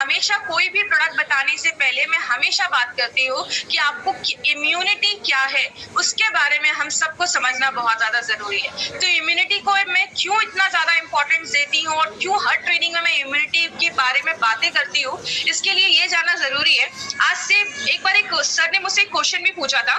हमेशा कोई भी प्रोडक्ट बताने से पहले मैं हमेशा बात करती हूँ कि आपको इम्यूनिटी क्या है, उसके बारे में हम सबको समझना बहुत ज्यादा जरूरी है। तो इम्यूनिटी को मैं क्यों इतना ज्यादा इंपॉर्टेंस देती हूँ और क्यों हर ट्रेनिंग में मैं इम्यूनिटी के बारे में बातें करती हूँ, इसके लिए ये जानना जरूरी है। आज से एक बार एक सर ने मुझसे एक क्वेश्चन भी पूछा था,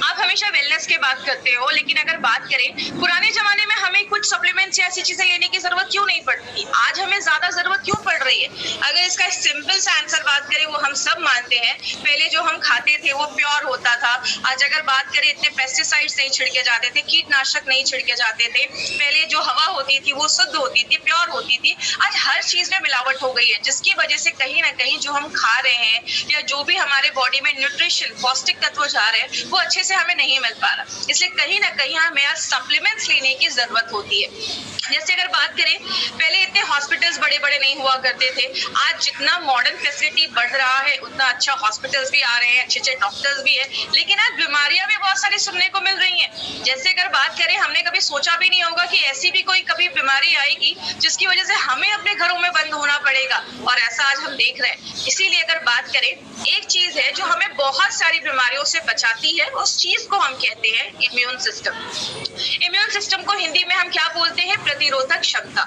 आप हमेशा वेलनेस की बात करते हो, लेकिन अगर बात करें पुराने जमाने में हमें कुछ सप्लीमेंट्स या ऐसी चीजें लेने की जरूरत क्यों नहीं पड़ती, आज हमें ज्यादा जरूरत क्यों पड़ रही है? अगर इसका सिंपल सा आंसर बात करें, वो हम सब मानते हैं, पहले जो हम खाते थे वो प्योर होता था। आज अगर बात करें, इतने पेस्टिसाइड्स नहीं छिड़के जाते थे, कीटनाशक नहीं छिड़के जाते थे, पहले जो हवा होती थी वो शुद्ध होती थी, प्योर होती थी। आज हर चीज में मिलावट हो गई है, जिसकी वजह से कहीं ना कहीं जो हम खा रहे हैं या जो भी हमारे बॉडी में न्यूट्रिशन पौष्टिक तत्व जा रहे हैं वो अच्छे से हमें नहीं मिल पा रहा। इसलिए कहीं ना कहीं हमें आज सप्लीमेंट्स लेने की जरूरत होती है। जैसे अगर बात करें, पहले इतने हॉस्पिटल्स बड़े बड़े नहीं हुआ करते थे, आज जितना मॉडर्न फैसिलिटी बढ़ रहा है उतना अच्छा हॉस्पिटल्स भी आ रहे हैं, अच्छे अच्छे डॉक्टर्स भी है, लेकिन आज बीमारियां भी बहुत सारी सुनने को मिल रही हैं। जैसे अगर बात करें, हमने कभी सोचा भी नहीं होगा कि ऐसी भी कोई कभी बीमारी आएगी जिसकी वजह से हमें अपने घरों में बंद होना पड़ेगा, और ऐसा आज हम देख रहे हैं। इसीलिए अगर बात करें, एक चीज है जो हमें बहुत सारी बीमारियों से बचाती है, उस चीज को हम कहते हैं इम्यून सिस्टम। इम्यून सिस्टम को हिंदी में हम क्या बोलते हैं? प्रतिरोधक क्षमता।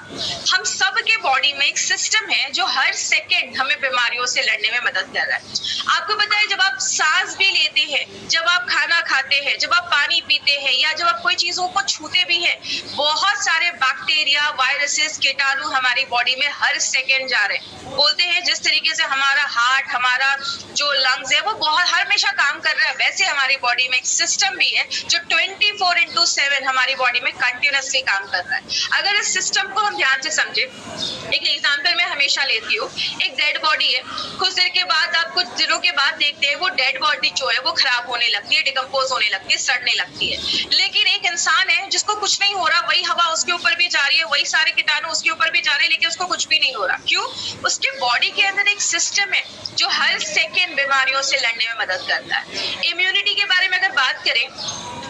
हम सब के बॉडी में एक सिस्टम है जो हर सेकेंड हमें बीमारियों से लड़ने में मदद कर रहा है। आपको पता है, जब आप सांस भी लेते हैं, जब आप खाना खाते हैं, जब आप पानी पीते हैं, या जब आप कोई चीजों को छूते भी हैं, बहुत सारे बैक्टीरिया, वायरसेस, कीटाणु हमारी बॉडी में हर सेकेंड जा रहे हैं। बोलते हैं जिस तरीके से हमारा हार्ट, हमारा जो लंग्स है वो बहुत हमेशा काम कर रहा है, वैसे हमारी बॉडी में एक सिस्टम भी है जो 24/7 हमारी बॉडी में कंटिन्यूअसली काम कर रहा है। अगर इस सिस्टम को हम ध्यान से समझे, एक एग्जांपल मैं हमेशा लेती हूँ, एक डेड बॉडी है, कुछ देर के बाद, आप कुछ दिनों के बाद देखते हैं वो डेड बॉडी जो है वो खराब होने लगती है, डिकम्पोज होने लगती है, सड़ने लगती है। लेकिन एक इंसान है जिसको कुछ नहीं हो रहा, वही हवा उसके ऊपर भी जा रही है, वही सारे कीटाणु उसके ऊपर भी जा रहे हैं, लेकिन उसको कुछ भी नहीं हो रहा। क्यों? उसके बॉडी के अंदर एक सिस्टम है जो हर सेकेंड बीमारियों से लड़ने में मदद करता है। इम्यूनिटी के बारे में अगर बात करें,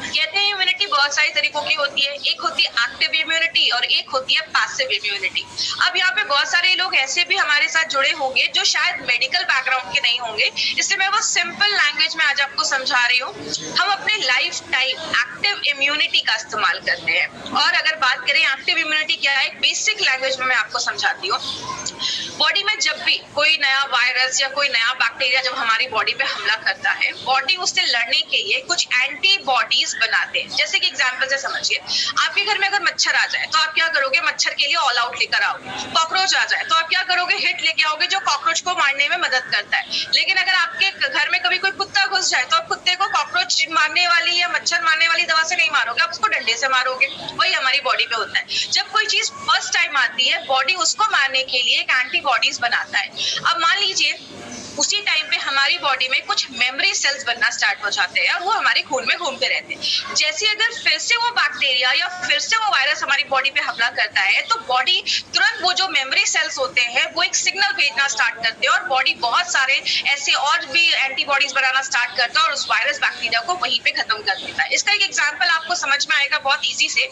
कहते हैं इम्यूनिटी बहुत सारे तरीकों की होती है। एक होती है एक्टिव इम्यूनिटी और एक होती है पैसिव इम्यूनिटी। अब यहाँ पे बहुत सारे लोग ऐसे भी हमारे साथ जुड़े होंगे जो शायद मेडिकल बैकग्राउंड के नहीं होंगे, इसलिए मैं वो सिंपल लैंग्वेज में आज आपको समझा रही हूँ। हम अपने लाइफ टाइम एक्टिव इम्यूनिटी का इस्तेमाल करते हैं, और अगर बात करें एक्टिव इम्यूनिटी क्या है, एक बेसिक लैंग्वेज में मैं आपको समझाती हूँ। बॉडी में जब भी कोई नया वायरस या कोई नया बैक्टीरिया जब हमारी बॉडी पे हमला करता है, बॉडी उससे लड़ने के लिए कुछ एंटीबॉडीज बनाते हैं। जैसे कि एग्जांपल से समझिए, आपके घर में अगर मच्छर आ जाए तो आप क्या करोगे? मच्छर के लिए ऑल आउट लेकर आओगे। कॉकरोच आ जाए तो आप क्या करोगे? हिट लेके आओगे, जो कॉकरोच को मारने में मदद करता है। लेकिन अगर आपके घर में कभी कोई कुत्ता घुस जाए तो आप कुत्ते को कॉकरोच मारने वाली या मच्छर मारने वाली दवा से नहीं मारोगे, आप उसको डंडे से मारोगे। वही हमारी बॉडी पे होता है। जब कोई चीज फर्स्ट टाइम आती है, बॉडी उसको मारने के लिए एक एंटीबॉडीज बनाता है। अब मान लीजिए उसी टाइम पे हमारी बॉडी में कुछ मेमोरी सेल्स बनना स्टार्ट हो जाते हैं और वो हमारे खून में घूमते रहते हैं। जैसे अगर फिर से वो बैक्टीरिया या फिर से वो वायरस हमारी बॉडी पे हमला करता है, तो बॉडी तुरंत वो जो मेमोरी सेल्स होते हैं वो एक सिग्नल भेजना स्टार्ट करते हैं, और बॉडी बहुत सारे ऐसे और भी एंटीबॉडीज बनाना स्टार्ट करता है और उस वायरस बैक्टीरिया को वहीं पे खत्म कर देता है। इसका एक एग्जाम्पल आपको समझ में आएगा बहुत ईजी से।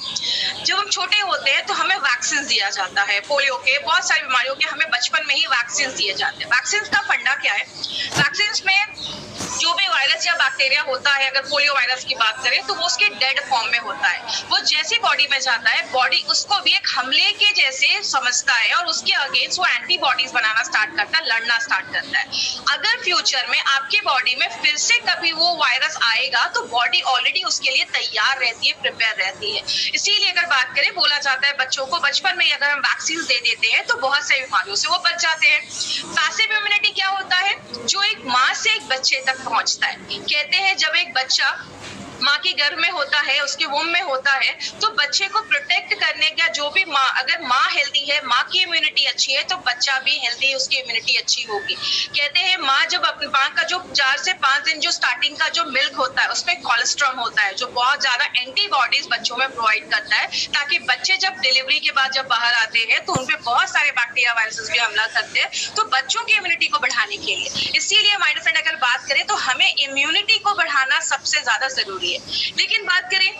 जब हम छोटे होते हैं तो हमें वैक्सीन दिया जाता है, पोलियो के, बहुत सारी बीमारियों के हमें बचपन में ही वैक्सीन दिए जाते हैं। वैक्सीन का फंडा क्या है? वैक्सीन में जो भी वायरस या बैक्टीरिया होता है, अगर पोलियो वायरस की बात करें तो वो उसके डेड फॉर्म में होता है। वो जैसी बॉडी में जाता है, बॉडी उसको भी एक हमले के जैसे समझता है और उसके अगेंस्ट वो एंटीबॉडीज बनाना स्टार्ट करता है, लड़ना स्टार्ट करता है। अगर फ्यूचर में आपकी बॉडी में फिर से कभी वो वायरस आएगा तो बॉडी ऑलरेडी उसके लिए तैयार रहती है, प्रिपेयर रहती है। इसीलिए अगर बात करें, बोला जाता है बच्चों को बचपन में अगर हम वैक्सीन दे देते हैं तो बहुत सारी बीमारियों से वो बच जाते हैं। पैसिव इम्यूनिटी क्या होता है? जो एक माँ से एक बच्चे तक पहुंचता है। कहते हैं जब एक बच्चा माँ के गर्भ में होता है, उसके वुम में होता है, तो बच्चे को प्रोटेक्ट करने का जो भी माँ, अगर माँ हेल्दी है, माँ की इम्यूनिटी अच्छी है, तो बच्चा भी हेल्दी है, उसकी इम्यूनिटी अच्छी होगी। कहते हैं माँ जब अपनी माँ का जो 4 से 5 दिन जो स्टार्टिंग का जो मिल्क होता है उसमें कोलेस्ट्रॉल होता है, जो बहुत ज्यादा एंटीबॉडीज बच्चों में प्रोवाइड करता है, ताकि बच्चे जब डिलीवरी के बाद जब बाहर आते हैं तो उनपे बहुत सारे बैक्टीरिया, वायरसेस भी हमला करते हैं, तो बच्चों की इम्यूनिटी को बढ़ाने के लिए। इसीलिए माय फ्रेंड, अगर बात करें तो हमें इम्यूनिटी को बढ़ाना सबसे ज्यादा जरूरी है। लेकिन बात करें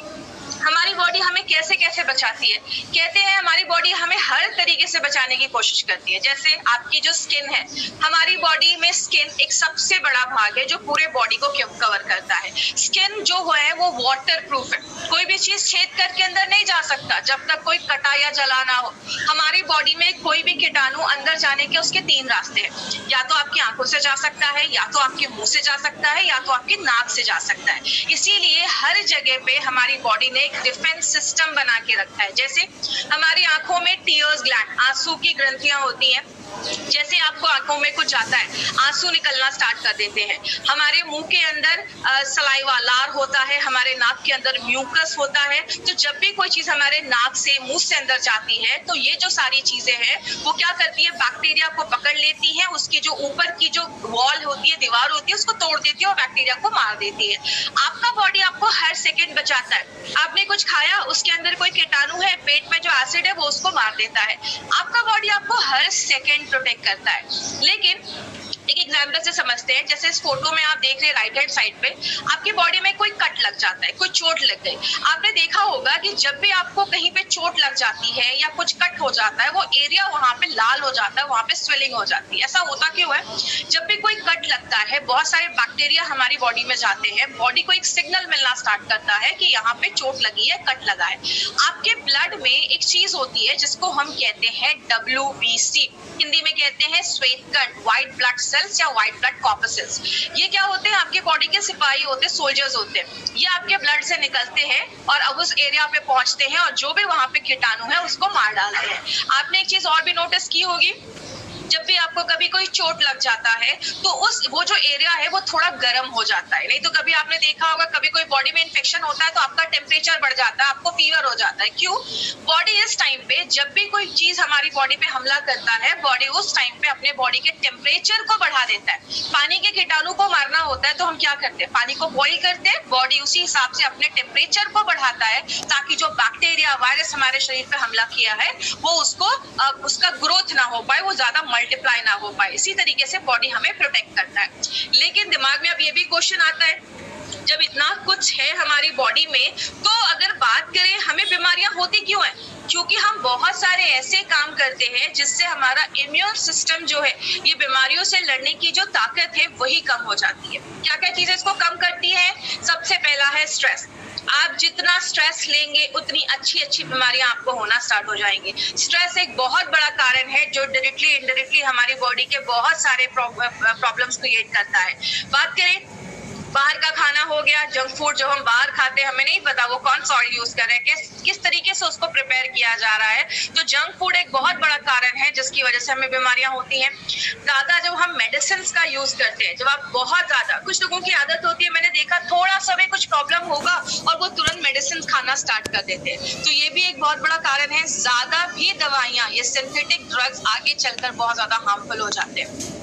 हमारी बॉडी हमें कैसे कैसे बचाती है, कहते हैं हमारी बॉडी हमें हर तरीके तरीके से बचाने की कोशिश करती है। जैसे आपकी जो स्किन है, हमारी बॉडी में स्किन एक सबसे बड़ा भाग है जो पूरे बॉडी को कवर करता है। स्किन जो है वो वाटर प्रूफ है, कोई भी चीज छेद करके अंदर नहीं जा सकता जब तक कोई कटा या जला ना हो। हमारी बॉडी में कोई भी कीटाणु अंदर जाने के उसके 3 रास्ते हैं, या तो आपकी आंखों से जा सकता है, या तो आपके मुंह से जा सकता है, या तो आपकी नाक से जा सकता है। इसीलिए हर जगह पे हमारी बॉडी ने एक डिफेंस सिस्टम बना के रखा है। जैसे हमारी आंखों में टीयर्स ग्लैंड, आंसू की ग्रंथियां होती हैं। जैसे आपको आंखों में कुछ जाता है, आंसू निकलना स्टार्ट कर देते हैं। हमारे मुंह के अंदर सलाइवा, लार होता है, हमारे नाक के अंदर म्यूकस होता है। तो जब भी कोई चीज हमारे नाक से, मुंह से अंदर जाती है तो ये जो सारी चीजें हैं वो क्या करती है, बैक्टीरिया को पकड़ लेती है, उसकी जो ऊपर की जो वॉल होती है, दीवार होती है, उसको तोड़ देती है और बैक्टीरिया को मार देती है। आपका बॉडी आपको हर सेकेंड बचाता है। आपने कुछ खाया, उसके अंदर कोई कीटाणु है, पेट में जो एसिड है वो उसको मार देता है। आपका बॉडी आपको हर सेकेंड प्रोटेक्ट करता है। लेकिन एक एग्जाम्पल से समझते हैं। जैसे इस फोटो में आप देख रहे हैं राइट हैंड साइड पे, आपकी बॉडी में कोई कट लग जाता है, कोई चोट लग गई। आपने देखा होगा कि जब भी आपको कहीं पे चोट लग जाती है या कुछ कट हो जाता है, वो एरिया वहां पे लाल हो जाता है, वहां पे स्वेलिंग हो जाती है। ऐसा होता क्यों है? जब भी कोई कट लगता है, बहुत सारे बैक्टीरिया हमारी बॉडी में जाते हैं, बॉडी को एक सिग्नल मिलना स्टार्ट करता है कि यहाँ पे चोट लगी है, कट लगा है। आपके ब्लड में एक चीज होती है जिसको हम कहते हैं WBC, हिंदी में कहते हैं श्वेत कण, व्हाइट ब्लड सेल्स या व्हाइट ब्लड कॉर्पसेल्स। ये क्या होते हैं? आपके बॉडी के सिपाही होते हैं, सोल्जर्स होते हैं। ये आपके ब्लड से निकलते हैं और अब उस एरिया पे पहुंचते हैं और जो भी वहां पे कीटाणु है उसको मार डालते हैं। आपने एक चीज और भी नोटिस की होगी, जब भी आपको कभी कोई चोट लग जाता है तो वो जो एरिया है वो थोड़ा गर्म हो जाता है। नहीं तो कभी आपने देखा होगा, कभी कोई बॉडी में इन्फेक्शन होता है तो आपका टेम्परेचर बढ़ जाता है, आपको फीवर हो जाता है। क्यों? बॉडी इस टाइम पे, जब भी कोई चीज हमारी बॉडी पे हमला करता है, बॉडी उस टाइम पे अपने बॉडी के टेम्परेचर को बढ़ा देता है। पानी के कीटाणु को मारना होता है तो हम क्या करते हैं? पानी को बॉइल करते हैं, बॉडी उसी हिसाब से अपने टेम्परेचर को बढ़ाता है ताकि जो बैक्टीरिया, वायरस हमारे शरीर पे हमला किया है वो उसका ग्रोथ ना हो पाए, वो ज्यादा मल्टीप्लाई ना हो पाए। इसी तरीके से बॉडी हमें प्रोटेक्ट करता है। लेकिन दिमाग में अब ये भी क्वेश्चन आता है, जब इतना कुछ है हमारी बॉडी में, तो अगर बात करें हमें बीमारियां होती क्यों हैं? क्योंकि हम बहुत सारे ऐसे काम करते हैं जिससे हमारा इम्यून सिस्टम जो है, ये बीमारियों से लड़ने की जो ताकत है वही कम हो जाती है। क्या क्या चीजें इसको कम करती है? सबसे पहला है स्ट्रेस। आप जितना स्ट्रेस लेंगे उतनी अच्छी बीमारियां आपको होना स्टार्ट हो जाएंगी। स्ट्रेस एक बहुत बड़ा कारण है जो डायरेक्टली इनडायरेक्टली हमारी बॉडी के बहुत सारे प्रॉब्लम्स क्रिएट करता है। बात करें बाहर का खाना हो गया, जंक फूड जो हम बाहर खाते हैं, हमें नहीं पता वो कौन सा ऑयल यूज कर रहे हैं, किस तरीके से उसको प्रिपेयर किया जा रहा है। तो जंक फूड एक बहुत बड़ा कारण है जिसकी वजह से हमें बीमारियां होती हैं। ज्यादा जब हम मेडिसिन का यूज करते हैं, जब आप बहुत ज्यादा, कुछ लोगों की आदत होती है, मैंने देखा थोड़ा सा भी कुछ प्रॉब्लम होगा और वो तुरंत मेडिसिन खाना स्टार्ट कर देते हैं। तो ये भी एक बहुत बड़ा कारण है। ज्यादा भी दवाइयां, ये सिंथेटिक ड्रग्स आगे चलकर बहुत ज्यादा हार्मफुल हो जाते हैं।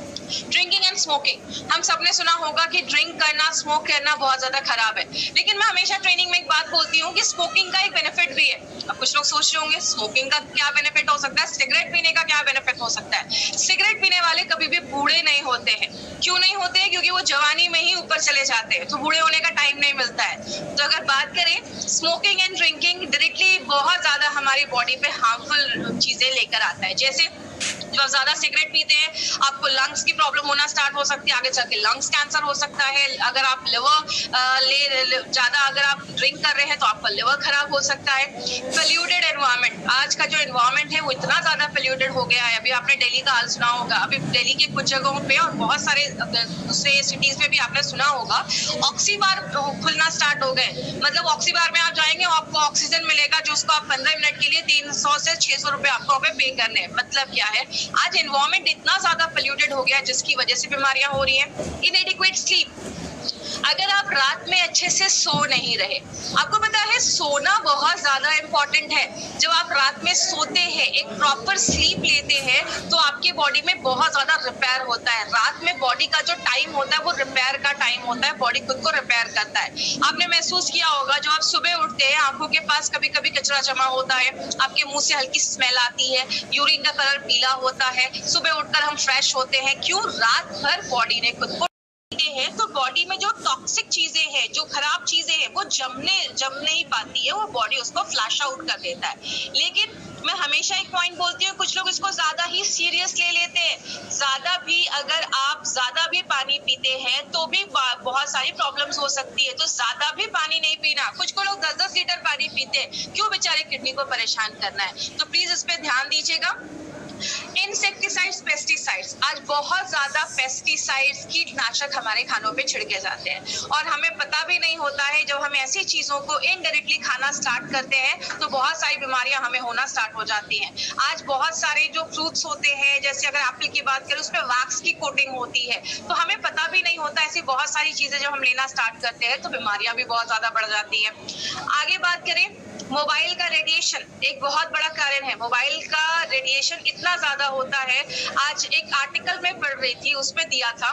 ड्रिंकिंग एंड स्मोकिंग, हम सबने सुना होगा कि ड्रिंक करना, स्मोक करना बहुत ज्यादा खराब है। लेकिन मैं हमेशा ट्रेनिंग में एक बात बोलती हूँ कि स्मोकिंग का एक बेनिफिट भी है। अब कुछ लोग सोच रहे होंगे स्मोकिंग का क्या बेनिफिट हो सकता है, सिगरेट पीने का क्या बेनिफिट हो सकता है। सिगरेट पीने वाले कभी भी बूढ़े नहीं होते हैं। क्यों नहीं होते हैं? क्योंकि वो जवानी में ही ऊपर चले जाते हैं, तो बूढ़े होने का टाइम नहीं मिलता है। तो अगर बात करें, स्मोकिंग एंड ड्रिंकिंग डायरेक्टली बहुत ज्यादा हमारी बॉडी पे हार्मफुल चीजें लेकर आता है। जैसे जब आप ज्यादा सिगरेट पीते हैं, आपको लंग्स की प्रॉब्लम होना स्टार्ट हो सकती है, आगे चल के लंग्स कैंसर हो सकता है। अगर आप ज्यादा अगर आप ड्रिंक कर रहे हैं तो आपका लिवर खराब हो सकता है। पोल्यूटेड एनवायरनमेंट, आज का जो एनवायरनमेंट है वो इतना ज्यादा पोल्यूटेड हो गया है। अभी आपने दिल्ली का हाल सुना होगा, अभी दिल्ली के कुछ जगहों पे और बहुत सारे दूसरे सिटीज में भी आपने सुना होगा, ऑक्सीबार खुलना स्टार्ट हो गए। मतलब ऑक्सीबार में आप जाएंगे, आपको ऑक्सीजन मिलेगा जो उसको आप 15 मिनट के लिए 300 से 600 रुपए आपको पे करने हैं। मतलब क्या है, आज एनवायरनमेंट इतना ज्यादा पोल्यूटेड हो गया है जिसकी वजह से बीमारियां हो रही हैं। इनएडिक्वेट स्लीप, अगर आप रात में अच्छे से सो नहीं रहे, आपको पता है सोना बहुत ज्यादा इंपॉर्टेंट है। जब आप रात में सोते हैं, एक प्रॉपर स्लीप लेते हैं, तो आपके बॉडी में बहुत ज्यादा रिपेयर होता है। रात में बॉडी का जो टाइम होता है वो रिपेयर का टाइम होता है, बॉडी खुद को रिपेयर करता है। आपने महसूस किया होगा, जो आप सुबह उठते हैं, आंखों के पास कभी कभी कचरा जमा होता है, आपके मुंह से हल्की स्मेल आती है, यूरिन का कलर पीला होता है, सुबह उठकर हम फ्रेश होते हैं। क्यों? रात भर बॉडी ने खुद को हैं तो बॉडी में जो टॉक्सिक चीजें हैं, जो खराब चीजें हैं, वो जम नहीं पाती है, वो बॉडी उसको फ्लैश आउट कर देता है। लेकिन मैं हमेशा एक पॉइंट बोलती हूँ, कुछ लोग इसको ज्यादा ही सीरियस ले लेते हैं। ज्यादा भी अगर आप ज्यादा भी पानी पीते हैं तो भी बहुत सारी प्रॉब्लम्स हो सकती है। तो ज्यादा भी पानी नहीं पीना। कुछ को लोग 10-10 लीटर पानी पीते हैं, क्यों बेचारे किडनी को परेशान करना है। तो प्लीज इस पे ध्यान दीजिएगा। इंसेक्टिसाइड्स, पेस्टिसाइड्स, आज बहुत ज्यादा पेस्टिसाइड्स, कीटनाशक हमारे खानों पे छिड़के जाते हैं और हमें पता भी नहीं होता है। जब हम ऐसी चीजों को इनडायरेक्टली खाना स्टार्ट करते हैं तो बहुत सारी बीमारियां हमें होना स्टार्ट हो जाती हैं। आज बहुत सारे जो फ्रूट्स होते हैं, जैसे अगर एप्पल की बात करें, उसमें वैक्स की कोटिंग होती है, तो हमें पता भी नहीं होता। ऐसी बहुत सारी चीजें जब हम लेना स्टार्ट करते हैं तो बीमारियां भी बहुत ज्यादा बढ़ जाती है। आगे बात करें, मोबाइल का रेडिएशन एक बहुत बड़ा कारण है। मोबाइल का रेडिएशन इतना ज्यादा होता है। आज एक आर्टिकल में पढ़ रही थी, उसमें दिया था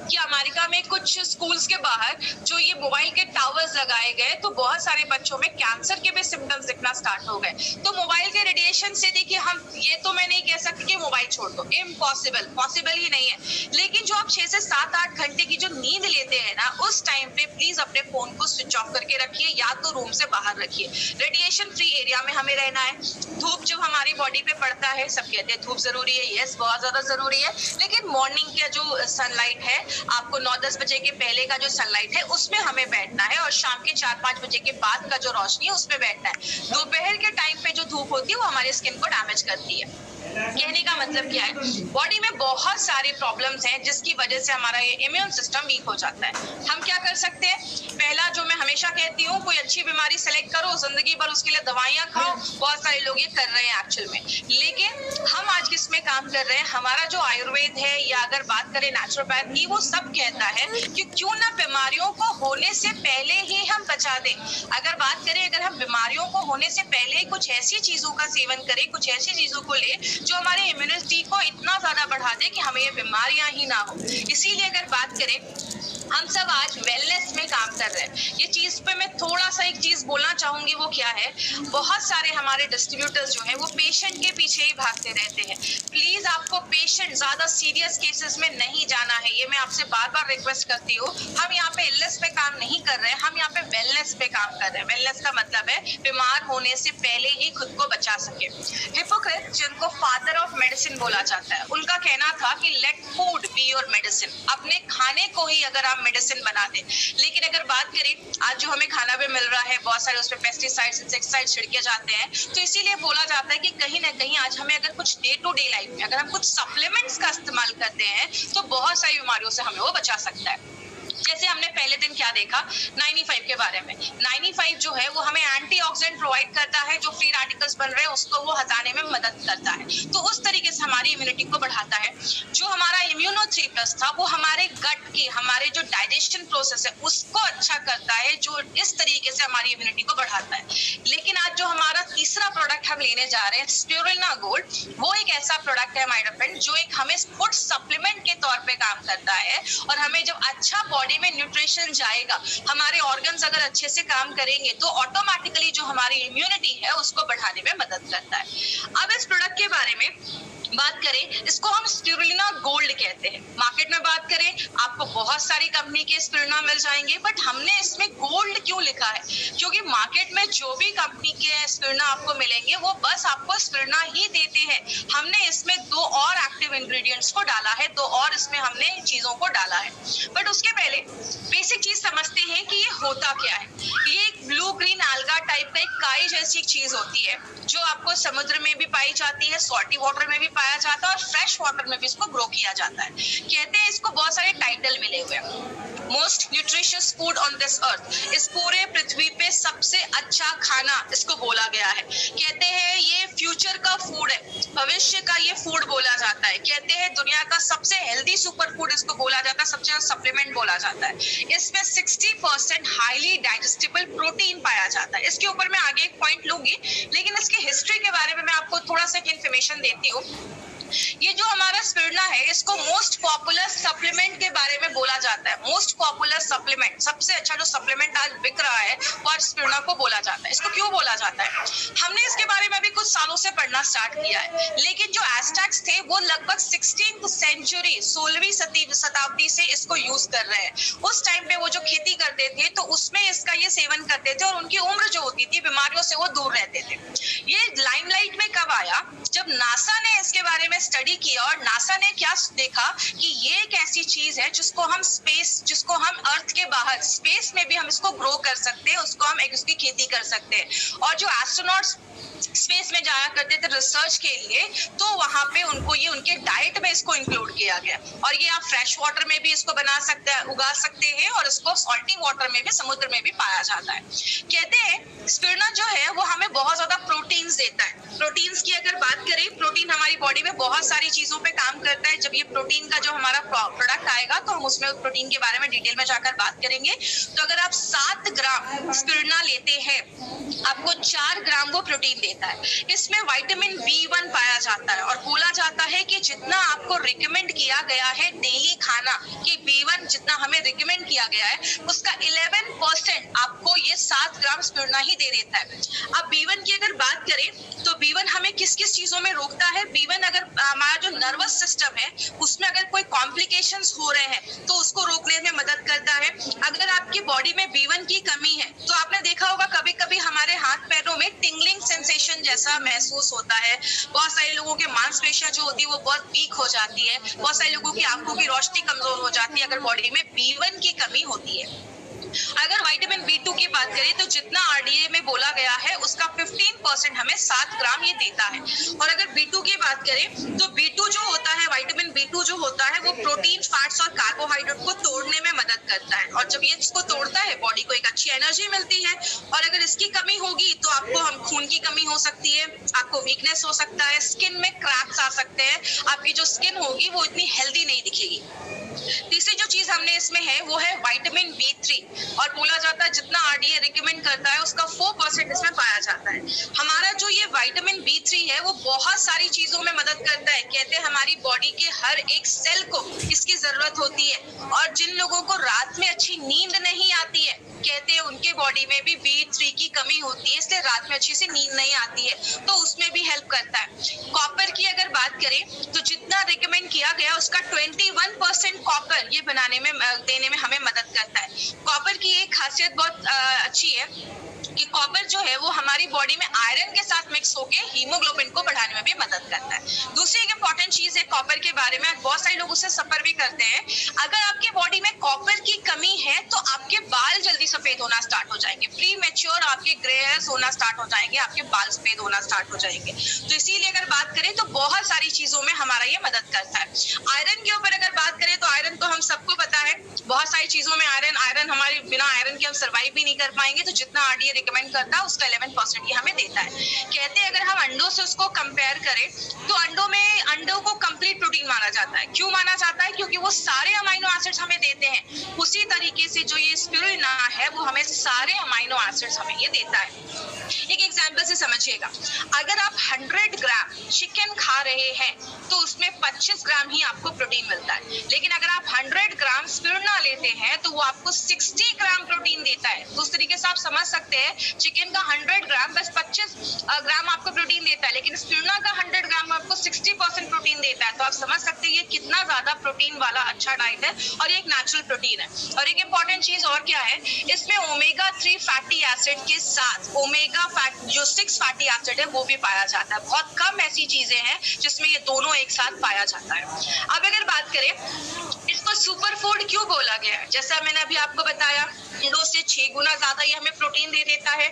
कि अमेरिका में कुछ स्कूल्स के बाहर जो ये मोबाइल के टावर्स लगाए गए तो बहुत सारे बच्चों में कैंसर के भी सिम्टम्स दिखना स्टार्ट हो गए। तो मोबाइल के रेडिएशन से देखिए, हम ये तो मैं नहीं कह सकती कि मोबाइल छोड़ दो, पॉसिबल ही नहीं है। लेकिन जो आप 6 से 7-8 घंटे की जो नींद लेते हैं ना, उस टाइम पे प्लीज अपने फोन को स्विच ऑफ करके रखिए या तो रूम से बाहर रखिए। रेडिएशन फ्री एरिया में हमें रहना है। धूप जब हमारी बॉडी पे पड़ता है, सब कहते हैं धूप जरूरी है, यस बहुत ज्यादा जरूरी है, लेकिन मॉर्निंग का जो सनलाइट है, आपको 9-10 बजे के पहले का जो सनलाइट है उसमें हमें बैठना है और शाम के 4-5 बजे के बाद का जो रोशनी है उसमें बैठना है। दोपहर के टाइम पे जो धूप होती है वो हमारी स्किन को डैमेज करती है। कहने का मतलब क्या है, बॉडी में बहुत सारे प्रॉब्लम्स हैं जिसकी वजह से हमारा ये इम्यून सिस्टम वीक हो जाता है। हम क्या कर सकते हैं? पहला जो मैं हमेशा कहती हूँ, कोई अच्छी बीमारी सेलेक्ट करो, जिंदगी भर उसके लिए दवाइयां खाओ। बहुत सारे लोग ये कर रहे हैं एक्चुअल में, लेकिन हम आज किस में काम कर रहे हैं? हमारा जो आयुर्वेद है या अगर बात करें नेचुरोपैथ की, वो सब कहता है कि क्यों ना बीमारियों को होने से पहले ही हम बचा दें। अगर बात करें, अगर हम बीमारियों को होने से पहले ही कुछ ऐसी चीजों का सेवन करें, कुछ ऐसी चीजों को ले जो हमारे इम्यूनिटी को इतना ज्यादा बढ़ा दे कि हमें ये बीमारियां ही ना हो। इसीलिए अगर बात करें, हम सब आज वेलनेस में काम कर रहे हैं। ये चीज पे मैं थोड़ा सा एक चीज बोलना चाहूंगी, वो क्या है, बहुत सारे हमारे डिस्ट्रीब्यूटर्स जो हैं वो पेशेंट के पीछे ही भागते रहते हैं। प्लीज आपको पेशेंट ज्यादा सीरियस केसेस में नहीं जाना है, ये मैं आपसे बार बार रिक्वेस्ट करती हूँ। हम यहाँ पे इलनेस पे काम नहीं कर रहे हैं, हम यहाँ पे वेलनेस पे काम कर रहे हैं। वेलनेस का मतलब है बीमार होने से पहले ही खुद को बचा सके। हिपोक्रेट, जिनको फादर ऑफ मेडिसिन बोला जाता है, उनका कहना था कि let food be your medicine. अपने खाने को ही अगर आप मेडिसिन बना दे। लेकिन अगर बात करें, आज जो हमें खाना भी मिल रहा है, बहुत सारे उसमें पेस्टिसाइड्स, इंसेक्टिसाइड्स छिड़के जाते हैं, तो इसीलिए बोला जाता है कि कहीं ना कहीं आज हमें अगर कुछ डे टू डे लाइफ में अगर हम कुछ सप्लीमेंट्स का इस्तेमाल करते हैं तो बहुत सारी बीमारियों से हमें वो बचा सकता है। जैसे हमने पहले दिन क्या देखा, 95 के बारे में। 95 जो है वो हमें एंटीऑक्सीडेंट प्रोवाइड करता है, जो फ्री रेडिकल्स बन रहे हैं उसको वो हटाने में मदद करता है। तो उस तरीके से हमारी इम्यूनिटी को बढ़ाता है। जो हमारा इम्यूनो 3+ था वो हमारे गट की, हमारे जो डाइजेशन प्रोसेस है उसको अच्छा करता है, जो इस तरीके से हमारी इम्यूनिटी को बढ़ाता है। लेकिन आज जो हमारा तीसरा प्रोडक्ट हम लेने जा रहे हैं, स्पिरुलिना गोल्ड, वो एक ऐसा प्रोडक्ट है माय फ्रेंड जो एक हमें फूड सप्लीमेंट के तौर पे काम करता है। और हमें जब अच्छा बॉडी में न्यूट्रिशन जाएगा, हमारे ऑर्गन्स अगर अच्छे से काम करेंगे तो ऑटोमेटिकली जो हमारी इम्यूनिटी है उसको बढ़ाने में मदद करता है। अब इस प्रोडक्ट के बारे में बात करें, इसको हम स्पिरुलिना गोल्ड कहते हैं। मार्केट में बात करें, आपको बहुत सारी कंपनी के स्पिरुलिना मिल जाएंगे, बट हमने इसमें गोल्ड क्यों लिखा है? क्योंकि मार्केट में जो भी कंपनी के स्पिरुलिना आपको मिलेंगे वो बस आपको स्पिरुलिना ही देते हैं। हमने इसमें 2 और एक्टिव इंग्रेडिएंट्स को डाला है, 2 और इसमें हमने चीजों को डाला है। बट उसके पहले बेसिक चीज समझते हैं कि ये होता क्या है। ये एक ब्लू ग्रीन alga टाइप का एक काई जैसी एक चीज होती है जो आपको समुद्र में भी पाई जाती है, सॉल्टी वाटर में भी पाया जाता है और फ्रेश वाटर में भी इसको ग्रो किया जाता है। कहते हैं इसको बहुत सारे टाइटल मिले हुए हैं। Most nutritious food on this earth, इस पूरे पृथ्वी पे सबसे अच्छा खाना इसको बोला गया है। कहते हैं ये फ्यूचर का फूड है, भविष्य का ये फूड बोला जाता है। कहते हैं दुनिया का सबसे हेल्दी सुपर फूड इसको बोला जाता है, सबसे ज्यादा सप्लीमेंट बोला जाता है। इसमें 60% हाईली डाइजेस्टेबल प्रोटीन पाया जाता है। इसके ऊपर मैं आगे एक पॉइंट लूंगी, लेकिन इसकी हिस्ट्री के बारे में मैं आपको थोड़ा सा इन्फॉर्मेशन देती हूँ। ये जो हमारा स्पिरुलिना है, इसको मोस्ट पॉपुलर सप्लीमेंट के बारे में बोला जाता है। मोस्ट पॉपुलर सप्लीमेंट, सबसे अच्छा जो सप्लीमेंट आज बिक रहा है वो आज स्पिरुलिना को बोला जाता है। इसको क्यों बोला जाता है? हमने इसके बारे में भी कुछ सालों से पढ़ना स्टार्ट किया है, लेकिन जो एज़टेक्स थे वो लगभग 16th सेंचुरी, 16वीं शताब्दी से इसको यूज कर रहे हैं। उस टाइम पे वो जो खेती करते थे तो उसमें इसका ये सेवन करते थे और उनकी उम्र जो होती थी बीमारियों से वो दूर रहते थे। ये लाइमलाइट में कब आया? जब नासा ने इसके बारे में स्टडी किया और नासा ने क्या देखा कि ये एक ऐसी चीज है जिसको हम अर्थ के बाहर स्पेस में भी हम इसको ग्रो कर सकते हैं, उसको हम उसकी खेती कर सकते हैं। और जो एस्ट्रोनॉट्स स्पेस में जाया करते थे रिसर्च के लिए, तो वहां पे उनको ये उनके डाइट में इसको इंक्लूड किया गया। और ये आप फ्रेश वाटर में भी इसको उगा सकते हैं और इसको सॉल्टी वाटर में भी, समुद्र में भी पाया जाता है। कहते हैं स्पिरुलिना जो है वो हमें बहुत ज्यादा प्रोटीन्स देता है। प्रोटीन्स की अगर बात करें, प्रोटीन हमारी बॉडी में बहुत सारी चीजों पे काम करता है। जब ये प्रोटीन का जो हमारा प्रोडक्ट आएगा तो हम उसमें प्रोटीन के बारे में डिटेल में जाकर बात करेंगे। तो अगर आप 7 ग्राम स्पिरुलिना लेते हैं, आपको 4 ग्राम वो प्रोटीन देता है। इसमें विटामिन B1 पाया जाता है और बोला जाता है कि जितना आपको रिकमेंड किया गया है डेली खाना कि B1 जितना हमें रिकमेंड किया गया है उसका 11% आपको ये 7 ग्राम स्पिरुलिना ही दे देता है। अब B1 की अगर बात करें तो B1 हमें किस किस चीजों में रोकता है? B1 अगर हमारा जो नर्वस सिस्टम है उसमें अगर कोई कॉम्प्लिकेशंस हो रहे हैं तो उसको रोकने में मदद करता है। अगर आपकी बॉडी में B1 की कमी है तो आपने देखा होगा कभी कभी हमारे हाथ पैरों में टिंगलिंग सेंसेशन जैसा महसूस होता है। बहुत सारे लोगों के मांसपेशियां जो होती है वो बहुत वीक हो जाती है। बहुत सारे लोगों की आंखों की रोशनी कमजोर हो जाती है अगर बॉडी में B1 की कमी होती है। अगर विटामिन B2 की बात करें तो जितना RDA में बोला गया है उसका 15% हमें 7 ग्राम ये देता है। और अगर B2 की बात करें तो B2 जो होता है, विटामिन B2 जो होता है वो प्रोटीन, फैट्स और कार्बोहाइड्रेट को तोड़ने में मदद करता है। और जब ये इसको तोड़ता है बॉडी को एक अच्छी एनर्जी मिलती है। और अगर इसकी कमी होगी तो आपको खून की कमी हो सकती है, आपको वीकनेस हो सकता है, स्किन में क्रैक्स आ सकते हैं, आपकी जो स्किन होगी वो इतनी हेल्दी नहीं दिखेगी। तीसरी जो चीज हमने इसमें है वो है विटामिन B3 और बोला जाता है जितना RDA रिकमेंड करता है उसका 4% इसमें पाया जाता है। हमारा जो ये विटामिन B3 है वो बहुत सारी चीजों में मदद करता है। कहते हैं हमारी बॉडी के हर एक सेल को इसकी जरूरत होती है। और जिन लोगों को रात में अच्छी नींद नहीं आती है, कहते हैं उनके बॉडी में भी B3 की कमी होती है, इसलिए रात में अच्छी से नींद नहीं आती है, तो उसमें भी हेल्प करता है। कॉपर की अगर बात करें तो जितना रिकमेंड किया गया उसका 21% कॉपर ये देने में हमें मदद करता है। कॉपर की एक खासियत बहुत अच्छी है कि कॉपर जो है वो हमारी बॉडी में आयरन के साथ मिक्स होके हीमोग्लोबिन को बढ़ाने में भी मदद करता है। दूसरी एक इंपॉर्टेंट चीज है कॉपर के बारे में, बहुत सारे लोग उससे सफर भी करते हैं। अगर आपके बॉडी में कॉपर की कमी है तो आपके बाल जल्दी सफेद होना स्टार्ट हो जाएंगे, प्री मैच्योर आपके ग्रे हेयर्स होना स्टार्ट हो जाएंगे, आपके बाल सफेद होना स्टार्ट हो जाएंगे। तो इसीलिए अगर बात करें तो बहुत सारी चीजों में हमारा ये मदद करता है। आयरन के ऊपर अगर बात करें तो आयरन तो हम सबको पता है, बहुत सारी चीजों में आयरन हमारे बिना आयरन के हम सर्वाइव भी नहीं कर पाएंगे। तो जितना RDA रिकमेंड करता है उसका 11% ये हमें देता है। कहते हैं अगर हम अंडों से उसको कंपेयर करें तो अंडों को कंप्लीट प्रोटीन माना जाता है। क्यों माना जाता है? क्योंकि वो सारे अमाइनो एसिड्स हमें देते हैं। उसी तरीके से जो ये स्पिरुलिना है वो हमें सारे अमाइनो एसिड्स हमें ये देता है। एक एग्जांपल से समझिएगा, अगर आप 100 ग्राम चिकन खा रहे हैं तो उसमें 25 ग्राम ही आपको प्रोटीन मिलता है। लेकिन अगर आप 100 ग्राम स्पिरुलिना लेते हैं तो वो आपको 60 ग्राम प्रोटीन देता है। तो उस तरीके से आप समझ सकते हैं चिकन का 100 ग्राम बस 25 ग्राम आपको प्रोटीन देता है, लेकिन स्पिरुलिना का 100 ग्राम आपको 60% प्रोटीन देता है। तो आप समझ सकते हैं ये कितना ज्यादा प्रोटीन वाला अच्छा डाइट है और ये एक नेचुरल प्रोटीन है। और एक इंपॉर्टेंट चीज और क्या है, इसमें ओमेगा 3 फैटी एसिड के साथ ओमेगा जो 6 फैटी एसिड है वो भी पाया जाता है। बहुत कम ऐसी चीजें हैं जिसमें ये दोनों एक साथ पाया जाता है। अब अगर बात करें इसको सुपर फूड क्यों बोला गया है, जैसा मैंने अभी आपको बताया अंडों से 6 गुना ज्यादा ये हमें प्रोटीन दे देता है।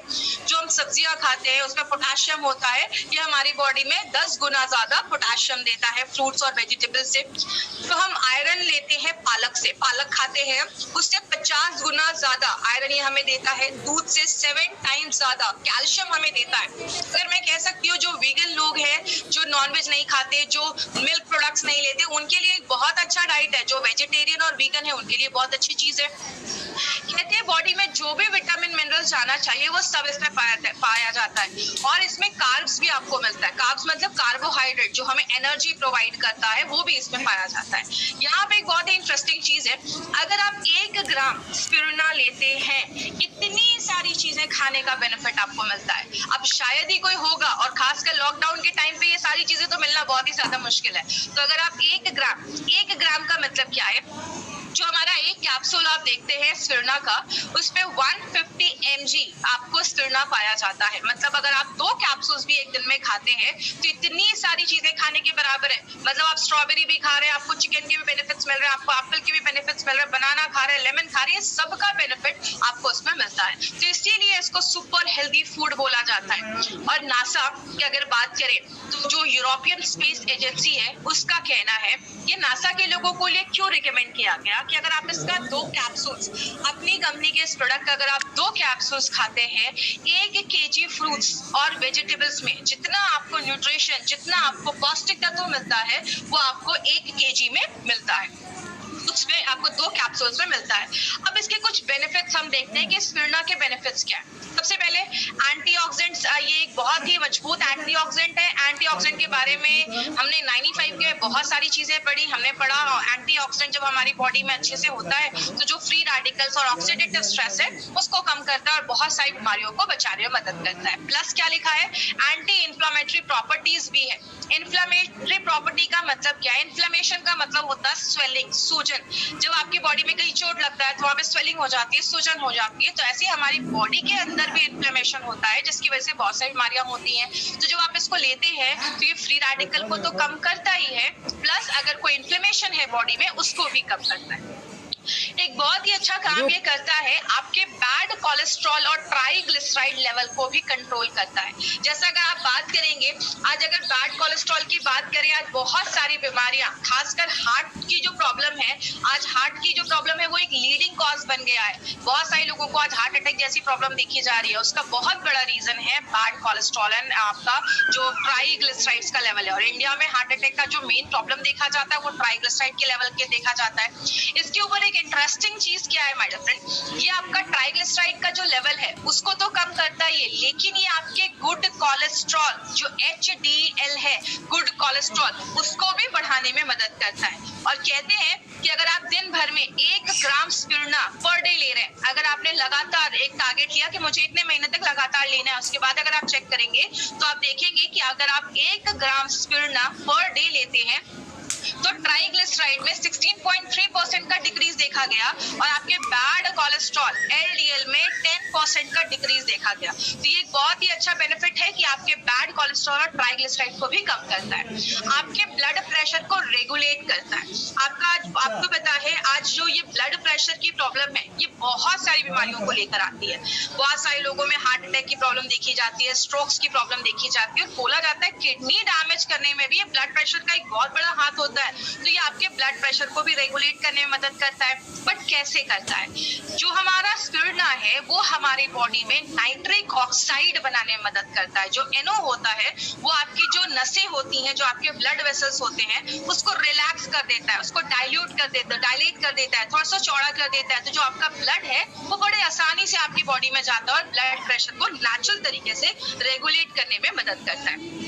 जो हम सब्जियां खाते हैं उसमें पोटेशियम होता है, ये हमारी बॉडी में 10 गुना ज्यादा पोटेशियम देता है फ्रूट्स और वेजिटेबल से। तो हम आयरन लेते हैं पालक से, पालक खाते हैं उससे 50 गुना ज्यादा आयरन ये हमें देता है। दूध से 7 टाइम्स ज्यादा कैल्शियम हमें देता है। अगर मैं कह सकती हूँ जो वीगन लोग हैं, जो नॉनवेज नहीं खाते, जो मिल्क प्रोडक्ट्स नहीं लेते, उनके लिए एक बहुत अच्छा डाइट है। जो वेजिटेरियन और वीगन है उनके लिए बहुत अच्छी चीज है। कहते हैं बॉडी में जो भी विटामिन मिनरल्स जाना चाहिए वो सब इसमें पाया जाता है। और इसमें कार्ब्स भी आपको मिलता है। कार्ब्स मतलब कार्बोहाइड्रेट, जो हमें एनर्जी प्रोवाइड करता है, वो भी इसमें पाया जाता है। यहाँ पे एक बहुत ही इंटरेस्टिंग चीज है, अगर आप 1 ग्राम स्पिरुलिना लेते हैं, इतनी सारी चीजें खाने का बेनिफिट आपको मिलता है। अब शायद ही कोई होगा, और खासकर लॉकडाउन के टाइम पे ये सारी चीजें तो मिलना बहुत ही ज्यादा मुश्किल है। तो अगर आप 1 ग्राम का मतलब क्या है, जो हमारा एक कैप्सूल आप देखते हैं स्पिरुलिना का, उसपे 150 mg आपको स्पिरुलिना पाया जाता है। मतलब अगर आप 2 कैप्सूल्स भी एक दिन में खाते हैं तो इतनी सारी चीजें खाने के बराबर है। मतलब आप स्ट्रॉबेरी भी खा रहे हैं, आपको चिकन के भी बेनिफिट्स मिल रहे हैं, आपको एप्पल के भी बेनिफिट्स मिल रहे हैं, बनाना खा रहे हैं, लेमन खा रहे हैं, सबका बेनिफिट आपको उसमें मिलता है। तो इसीलिए इसको सुपर हेल्दी फूड बोला जाता है। और नासा की अगर बात करें तो जो यूरोपियन स्पेस एजेंसी है, उसका कहना है ये नासा के लोगों को लिए क्यों रिकमेंड किया गया कि अगर आप इसका 2 कैप्सूल्स, अपनी कंपनी के इस प्रोडक्ट का अगर आप 2 कैप्सूल्स खाते हैं, 1 kg फ्रूट्स और वेजिटेबल्स में जितना आपको न्यूट्रिशन, जितना आपको पौष्टिक तत्व मिलता है, वो आपको 1 kg में मिलता है। उसमें आपको 2 कैप्सूल्स में मिलता है। अब इसके कुछ बेनिफिट्स हम देखते हैं कि स्पिरुलिना के बेनिफिट्स क्या है। सबसे पहले एंटीऑक्सीडेंट्स, ये एक बहुत ही मजबूत एंटीऑक्सीडेंट है। एंटीऑक्सीडेंट के बारे में हमने 95 के बहुत सारी चीजें पढ़ी। हमने पढ़ा एंटीऑक्सीडेंट जब हमारी बॉडी में अच्छे से होता है तो जो फ्री रेडिकल्स और ऑक्सीडेटिव स्ट्रेस है उसको कम करता है और बहुत सारी बीमारियों को बचाने में मदद करता है। प्लस क्या लिखा है, एंटी इन्फ्लेमेटरी प्रॉपर्टीज भी है। इन्फ्लेमेटरी प्रॉपर्टी का मतलब क्या है, इन्फ्लेमेशन का मतलब होता है स्वेलिंग, सूजन। जब आपकी बॉडी में कहीं चोट लगता है तो वहां पे स्वेलिंग हो जाती है, सूजन हो जाती है। तो ऐसे हमारी बॉडी के अंदर भी इन्फ्लेमेशन होता है, जिसकी वजह से बहुत सारी बीमारियां होती हैं। तो जब आप इसको लेते हैं तो ये फ्री रेडिकल को तो कम करता ही है, प्लस अगर कोई इन्फ्लेमेशन है बॉडी में उसको भी कम करता है। एक बहुत ही अच्छा काम ये करता है, आपके बैड कोलेस्ट्रॉल और ट्राइग्लिसराइड लेवल को भी कंट्रोल करता है। जैसा अगर आप बात करेंगे, आज अगर बैड कोलेस्ट्रॉल की बात करें, आज बहुत सारी बीमारियां, खासकर हार्ट की जो प्रॉब्लम है, आज हार्ट की जो प्रॉब्लम है वो एक लीडिंग कॉज बन गया है। बहुत सारे लोगों को आज हार्ट अटैक जैसी प्रॉब्लम देखी जा रही है। उसका बहुत बड़ा रीजन है बैड कोलेस्ट्रॉल एंड आपका जो ट्राइग्लिसराइड्स का लेवल है। और इंडिया में हार्ट अटैक का जो मेन प्रॉब्लम देखा जाता है वो ट्राइग्लिसराइड के लेवल के देखा जाता है। इसके ऊपर एक इंटरेस्टिंग चीज क्या है माय डियर फ्रेंड, ये आपका ट्राइग्लिसराइड का जो लेवल है उसको तो कम करता ही है, लेकिन ये आपके गुड कोलेस्ट्रॉल जो HDL है, गुड कोलेस्ट्रॉल, उसको भी बढ़ाने में मदद करता है। और कहते हैं कि अगर आप दिन भर में 1 ग्राम स्पिरुलिना पर डे ले रहे हैं, अगर आपने लगातार एक टारगेट लिया कि मुझे इतने महीने तक लगातार लेना है, उसके बाद अगर आप चेक करेंगे तो आप देखेंगे कि अगर आप 1 ग्राम स्पिरुलिना पर डे लेते हैं तो ट्राइग्लिसराइड में 16.3% का डिक्रीज देखा गया और आपके बैड कोलेस्ट्रॉल LDL में 10% का डिक्रीज देखा गया। तो ये एक बहुत ही अच्छा बेनिफिट है कि आपके बैड कोलेस्ट्रॉल और ट्राइग्लिसराइड को भी कम करता है, आपके ब्लड प्रेशर को रेगुलेट करता है। आपको पता है आज जो ये ब्लड प्रेशर की प्रॉब्लम है ये बहुत सारी बीमारियों को लेकर आती है। बहुत सारे लोगों में हार्ट अटैक की प्रॉब्लम देखी जाती है, स्ट्रोक्स की प्रॉब्लम देखी जाती है, और बोला जाता है किडनी डैमेज करने में भी ये ब्लड प्रेशर का एक बहुत बड़ा हाथ होता है। तो ये आपके ब्लड प्रेशर को भी रेगुलेट करने में मदद करता है। बट कैसे करता है, जो हमारा स्पिरुलिना है वो हमारी बॉडी में नाइट्रिक ऑक्साइड बनाने में मदद करता है। जो NO होता है वो आपकी जो नसें होती हैं, जो आपके ब्लड वेसल्स होते हैं, उसको रिलैक्स कर देता है, उसको डाइल्यूट कर देता है, डायलेट कर देता है, थोड़ा सा चौड़ा कर देता है। तो जो आपका ब्लड है वो बड़े आसानी से आपकी बॉडी में जाता है और ब्लड प्रेशर को नेचुरल तरीके से रेगुलेट करने में मदद करता है।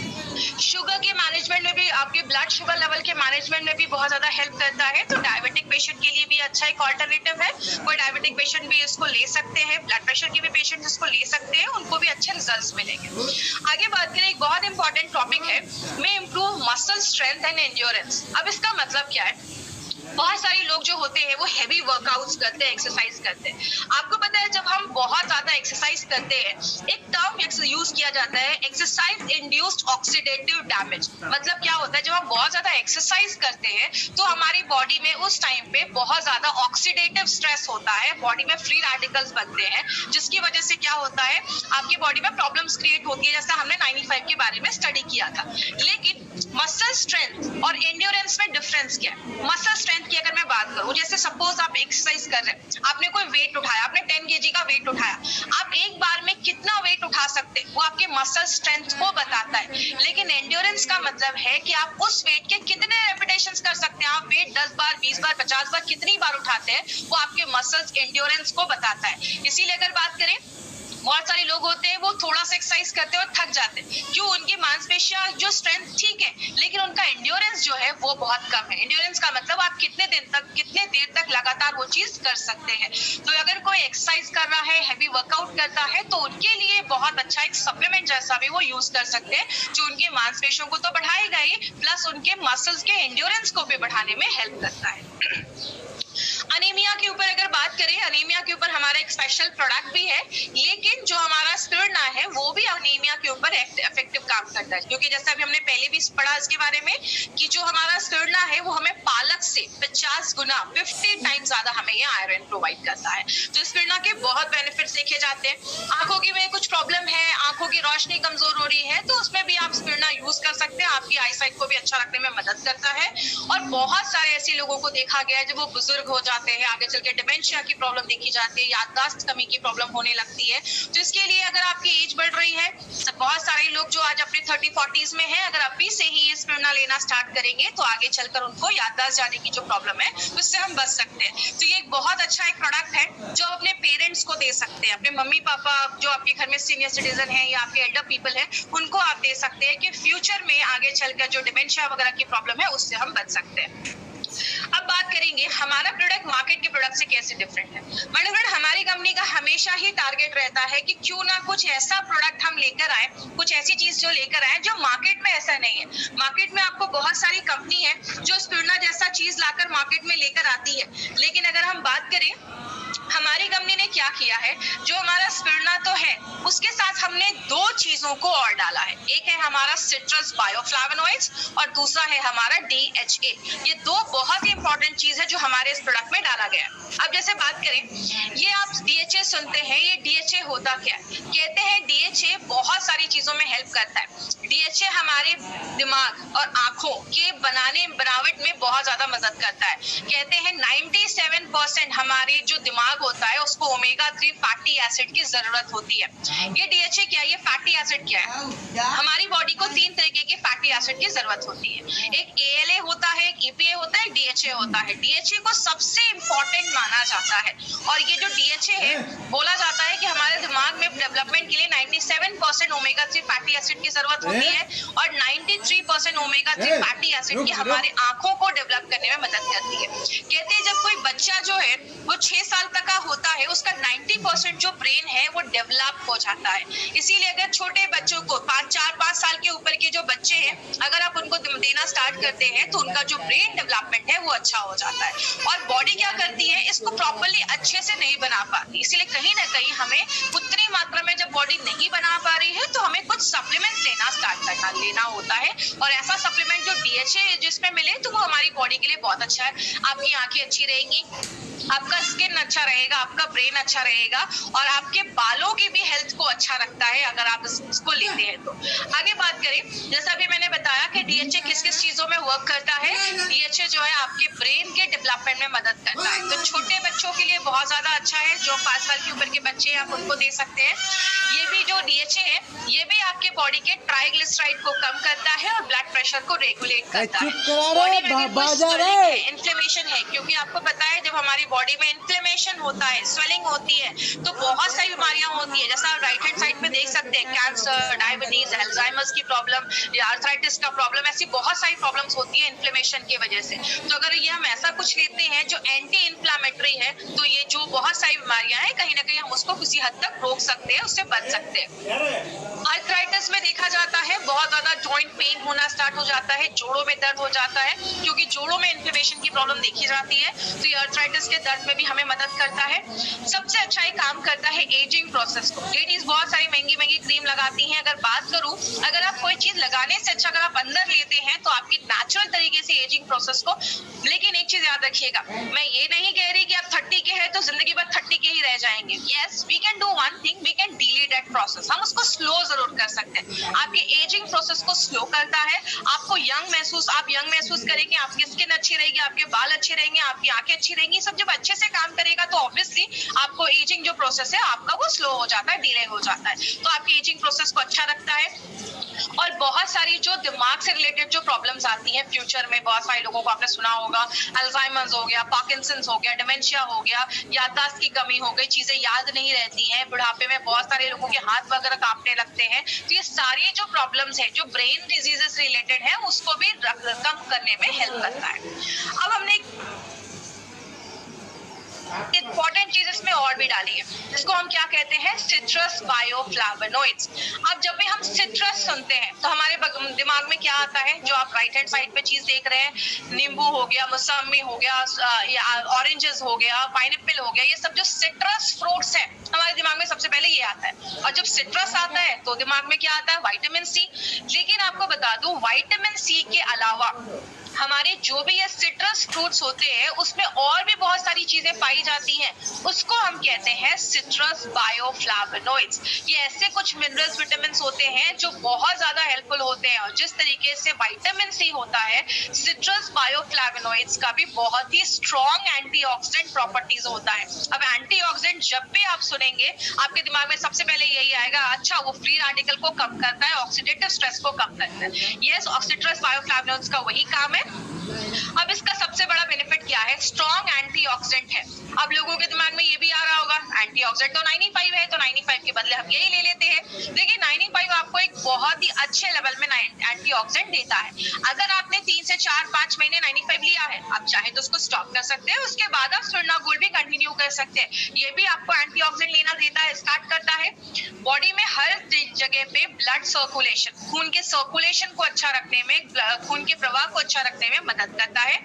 शुगर के मैनेजमेंट में भी, आपके ब्लड शुगर लेवल के मैनेजमेंट में भी बहुत ज्यादा हेल्प करता है। तो डायबिटिक पेशेंट के लिए भी अच्छा एक ऑल्टरनेटिव है। कोई डायबिटिक पेशेंट भी इसको ले सकते हैं, ब्लड प्रेशर के भी पेशेंट इसको ले सकते हैं, उनको भी अच्छे रिजल्ट्स मिलेंगे। आगे बात करें, एक बहुत इंपॉर्टेंट टॉपिक है, में improve muscle strength and endurance. अब इसका मतलब क्या है, बहुत सारे लोग जो होते हैं वो हैवी वर्कआउट्स करते हैं, एक्सरसाइज करते हैं। आपको पता है जब हम बहुत ज्यादा एक्सरसाइज करते हैं, एक टर्म यूज किया जाता है, एक्सरसाइज इंड्यूस्ड ऑक्सीडेटिव डैमेज। मतलब क्या होता है, जब हम बहुत ज्यादा एक्सरसाइज करते हैं तो हमारी बॉडी में उस टाइम पे बहुत ज्यादा ऑक्सीडेटिव स्ट्रेस होता है, बॉडी में फ्री रेडिकल्स बनते हैं, जिसकी वजह से क्या होता है, आपकी बॉडी में प्रॉब्लम्स क्रिएट होती है, जैसा हमने 95 के बारे में स्टडी किया था। लेकिन मसल स्ट्रेंथ और एंड्योरेंस में डिफरेंस क्या है? मसल स्ट्रेंथ की अगर मैं बात करूं, जैसे सपोज आप एक्सरसाइज कर रहे हैं, आपने कोई वेट उठाया, आपने 10 kg का वेट उठाया, आप एक बार में कितना वेट उठा सकते, वो आपके मसल स्ट्रेंथ को बताता है। लेकिन एंड्योरेंस का मतलब है कि आप उस वेट के कितने रेपिटेशंस कर सकते हैं। आप वेट 10 बार, 20 बार, 50 बार कितनी बार उठाते हैं, वो आपके मसल्स एंड्योरेंस को बताता है। इसीलिए अगर बात करें, बहुत सारे लोग होते हैं वो थोड़ा सा एक्सरसाइज करते हैं और थक जाते हैं। क्यों? उनकी मांसपेशियां जो स्ट्रेंथ ठीक है, लेकिन उनका एंड्योरेंस जो है वो बहुत कम है। एंड्योरेंस का मतलब आप कितने देर तक लगातार वो चीज कर सकते हैं। तो अगर कोई एक्सरसाइज कर रहा है, हैवी वर्कआउट करता है, तो उनके लिए बहुत अच्छा एक सप्लीमेंट जैसा भी वो यूज कर सकते हैं, जो उनकी मांसपेशियों को तो बढ़ाएगा ही, प्लस उनके मसल्स के एंड्योरेंस को भी बढ़ाने में हेल्प करता है। अनीमिया के ऊपर अगर बात करें, अनीमिया के ऊपर हमारा एक स्पेशल प्रोडक्ट भी है, लेकिन जो हमारा स्पिरुलिना है वो भी अनीमिया के ऊपर इफेक्टिव काम करता है। क्योंकि जैसा अभी हमने पहले भी पढ़ा इसके बारे में कि जो हमारा स्पिरुलिना है वो हमें पालक से 50 गुना 50 टाइम ज्यादा हमें ये आयरन प्रोवाइड करता है। तो स्पिरुलिना के बहुत बेनिफिट्स देखे जाते हैं। आंखों की में कुछ प्रॉब्लम है, आंखों की रोशनी कमजोर हो रही है, तो उसमें भी आप स्पिरुलिना यूज कर सकते हैं। आपकी आई साइट को भी अच्छा रखने में मदद करता है। और बहुत सारे ऐसे लोगों को देखा गया है जब वो बुजुर्ग हो जाते हैं, आगे चल के डिमेंशिया की प्रॉब्लम देखी जाती है, याददाश्त कमी की प्रॉब्लम होने लगती है। तो इसके लिए अगर आपकी एज बढ़ रही है, तो बहुत सारे लोग जो आज अपने 30-40s में हैं, अगर अभी से ही ये स्पिरुलिना लेना स्टार्ट करेंगे तो आगे चलकर उनको याददाश्त जाने की जो प्रॉब्लम है उससे हम बच सकते हैं। तो ये एक बहुत अच्छा एक प्रोडक्ट है जो अपने पेरेंट्स को दे सकते हैं, अपने मम्मी पापा जो आपके घर में सीनियर सिटीजन है या आपके एल्डर पीपल है, उनको आप दे सकते हैं कि फ्यूचर में आगे चलकर जो डिमेंशिया वगैरह की प्रॉब्लम है उससे हम बच सकते हैं। अब बात करेंगे हमारा प्रोडक्ट मार्केट के प्रोडक्ट से कैसे डिफरेंट है। मतलब हमारी कंपनी का हमेशा ही टारगेट रहता है कि क्यों ना कुछ ऐसा प्रोडक्ट हम लेकर आए, कुछ ऐसी चीज जो लेकर आए जो मार्केट में ऐसा नहीं है। मार्केट में आपको बहुत सारी कंपनी है जो स्पिरुलिना जैसा चीज लाकर मार्केट में लेकर आती है, लेकिन अगर हम बात करें हमारी कंपनी ने क्या किया है, जो हमारा स्पिरुलिना तो है उसके साथ हमने दो चीजों को और डाला है। एक है हमारा सिट्रस बायोफ्लावोनॉइड्स और दूसरा है हमारा DHA। ये दो बहुत ही इंपॉर्टेंट चीज है जो हमारे इस प्रोडक्ट में डाला गया है। अब जैसे बात करें, ये आप DHA सुनते हैं, ये DHA होता क्या है? कहते हैं DHA बहुत सारी चीजों में हेल्प करता है। DHA हमारे दिमाग और आंखों के बनावट में बहुत ज्यादा मदद करता है। कहते हैं 97% हमारे जो दिमाग होता है उसको ओमेगा 3 फैटी एसिड की जरूरत होती है। ये DHA क्या है? ये फैटी एसिड क्या है? हमारी बॉडी को 3 तरीके के फैटी एसिड की जरूरत होती है। एक ALA होता है, एक EPA होता है, एक DHA होता है। DHA को सबसे इंपॉर्टेंट माना जाता है और ये जो DHA है, बोला जाता है कि हमारे दिमाग में डेवलपमेंट के लिए 97% ओमेगा 3 फैटी एसिड की जरूरत होती है और 93% ओमेगा 3 फैटी एसिड की हमारे आंखों को डेवलप करने में मदद करती है। कहते हैं जब कोई बच्चा जो है वो 6 साल तक का होता है, उसका 90% जो ब्रेन है वो डेवलप हो जाता है। इसीलिए अगर छोटे बच्चों को 4-5 साल के ऊपर के जो बच्चे हैं, अगर आप उनको देना स्टार्ट करते हैं तो उनका जो ब्रेन डेवलपमेंट है वो अच्छा हो जाता है। और बॉडी क्या करती है, इसको प्रॉपर्ली अच्छे से नहीं बना पाती। इसलिए कहीं ना कहीं हमें उतनी मात्रा में जब बॉडी नहीं बना पा रही है तो हमें कुछ सप्लीमेंट्स लेना होता है। और ऐसा सप्लीमेंट जो DHA जिसमें मिले तो वो हमारी बॉडी के लिए बहुत अच्छा है। आपकी आंखें अच्छी रहेंगी, आपका स्किन अच्छा रहेगा, आपका ब्रेन अच्छा रहेगा और आपके बालों की भी हेल्थ को अच्छा रखता है अगर आप इसको लेते हैं तो। आगे बात करें, जैसा अभी मैंने बताया कि DHA किस किस चीजों में वर्क करता है। DHA जो है आपके ब्रेन के डेवलपमेंट में मदद करता है, तो छोटे बच्चों के लिए बहुत ज्यादा अच्छा है। जो 5 साल के ऊपर के बच्चे हैं आप उनको दे सकते हैं। ये भी जो DHA है ये भी आपके बॉडी के ट्राइग्लिसराइड को कम करता है और ब्लड प्रेशर को रेगुलेट करता है। बॉडी में इन्फ्लेमेशन है, क्योंकि आपको पता है जब हमारी बॉडी में इन्फ्लेमेशन होता है, स्वेलिंग होती है, तो बहुत सारी बीमारियां होती है। जैसा आप राइट हैंड साइड में देख सकते हैं, कैंसर, डायबिटीज, अल्जाइमर्स की प्रॉब्लम या आर्थराइटिस का प्रॉब्लम, ऐसी बहुत सारी प्रॉब्लम्स होती है इन्फ्लेमेशन की वजह से। तो अगर ये हम ऐसा कुछ लेते हैं जो एंटी इन्फ्लामेटरी है, तो ये जो बहुत सारी बीमारियां हैं कहीं ना कहीं हम उसको किसी हद तक रोक सकते हैं, उससे बच सकते हैं। आर्थराइटिस में देखा जाता है बहुत ज्यादा जॉइंट पेन होना स्टार्ट हो जाता है, जोड़ों में दर्द हो जाता है, क्योंकि जोड़ों में इन्फ्लेमेशन की प्रॉब्लम देखी जाती है। तो ये आर्थराइटिस के दर्द में भी हमें मदद करता है। सबसे अच्छा ये काम करता है एजिंग प्रोसेस को। लेडीज बहुत सारी महंगी महंगी क्रीम लगाती हैं। अगर बात करूं, अगर आप कोई चीज लगाने से अच्छा अगर आप अंदर लेते हैं तो आपकी नेचुरल तरीके से एजिंग प्रोसेस को। लेकिन एक चीज याद रखिएगा, मैं ये नहीं कह रही कि आप 30 के हैं तो जिंदगी भर 30 के ही रह जाएंगे। Yes, we can do one thing, we can delay that process, हम उसको स्लो जरूर कर सकते हैं। आपके एजिंग प्रोसेस को स्लो करता है, आपको आप यंग महसूस करेंगे, आपकी स्किन अच्छी रहेगी, आपके बाल अच्छे रहेंगे, आपकी आंखें अच्छी रहेंगी। सब जब अच्छे से काम करेगा तो ऑब्वियसली आपको एजिंग जो प्रोसेस है आपका वो स्लो हो जाता है, डिले हो जाता है, तो आपकी एजिंग प्रोसेस को अच्छा रखता है। और बहुत सारी जो दिमाग से रिलेटेड जो प्रॉब्लम्स आती हैं फ्यूचर में, बहुत सारे लोगों को आपने सुना होगा, अल्जाइमर्स हो गया, पार्किंसंस हो गया, डिमेंशिया हो गया, याददाश्त की कमी हो गई, चीजें याद नहीं रहती हैं, बुढ़ापे में बहुत सारे लोगों के हाथ वगैरह कांपने लगते हैं। तो ये सारी जो प्रॉब्लम्स है जो ब्रेन डिजीजेस रिलेटेड है उसको भी कम करने में हेल्प करता है। अब हमने इंपॉर्टेंट चीज इसमें और भी डाली है, जिसको हम क्या कहते हैं, सिट्रस बायोफ्लावोनॉइड्स। अब जब भी हम सिट्रस सुनते हैं तो हमारे दिमाग में क्या आता है, जो आप राइट हैंड साइड पे चीज देख रहे हैं, नींबू हो गया, मौसमी हो गया, ऑरेंजेस हो गया, पाइनएप्पल हो गया, ये सब जो सिट्रस फ्रूट्स हैं हमारे दिमाग में सबसे पहले ये आता है। और जब सिट्रस आता है तो दिमाग में क्या आता है, विटामिन सी। लेकिन आपको बता दूं, विटामिन सी के अलावा हमारे जो भी ये सिट्रस फ्रूट्स होते हैं उसमें और भी बहुत सारी चीजें पाई जाती हैं, उसको हम कहते हैं सिट्रस बायोफ्लावोनॉइड्स। ये ऐसे कुछ मिनरल्स, विटामिन्स होते हैं जो बहुत ज्यादा हेल्पफुल होते हैं, और जिस तरीके से विटामिन सी होता है, सिट्रस बायोफ्लावोनॉइड्स का भी बहुत ही स्ट्रॉन्ग एंटीऑक्सीडेंट प्रॉपर्टीज होता है। अब एंटीऑक्सीडेंट जब भी आप सुनेंगे आपके दिमाग में सबसे पहले यही आएगा, अच्छा वो फ्री रेडिकल को कम करता है, ऑक्सीडेटिव स्ट्रेस को कम करता है। यस, सिट्रस बायोफ्लावोनॉइड्स का वही काम है। अब इसका सबसे बड़ा बेनिफिट क्या है, स्ट्रॉन्ग एंटीऑक्सीडेंट है। अब लोगों के दिमाग में ये भी आ रहा होगा, एंटीऑक्सीडेंट तो 95 है, तो 95 के बदले हम यही ले लेते हैं। देखिए 95 आपको एक बहुत ही अच्छे लेवल में एंटीऑक्सीडेंट देता है। अगर आपने 3 से 4-5 महीने 95 लिया है, आप चाहे तो उसको स्टॉप कर सकते हैं, उसके बाद आप स्पिरुलिना गोल्ड भी कंटिन्यू कर सकते हैं। ये भी आपको एंटीऑक्सीडेंट लेना देता है, स्टार्ट करता है। बॉडी में हर जगह पे ब्लड सर्कुलेशन, खून के सर्कुलेशन को अच्छा रखने में, खून के प्रवाह को अच्छा रखने में मदद करता है।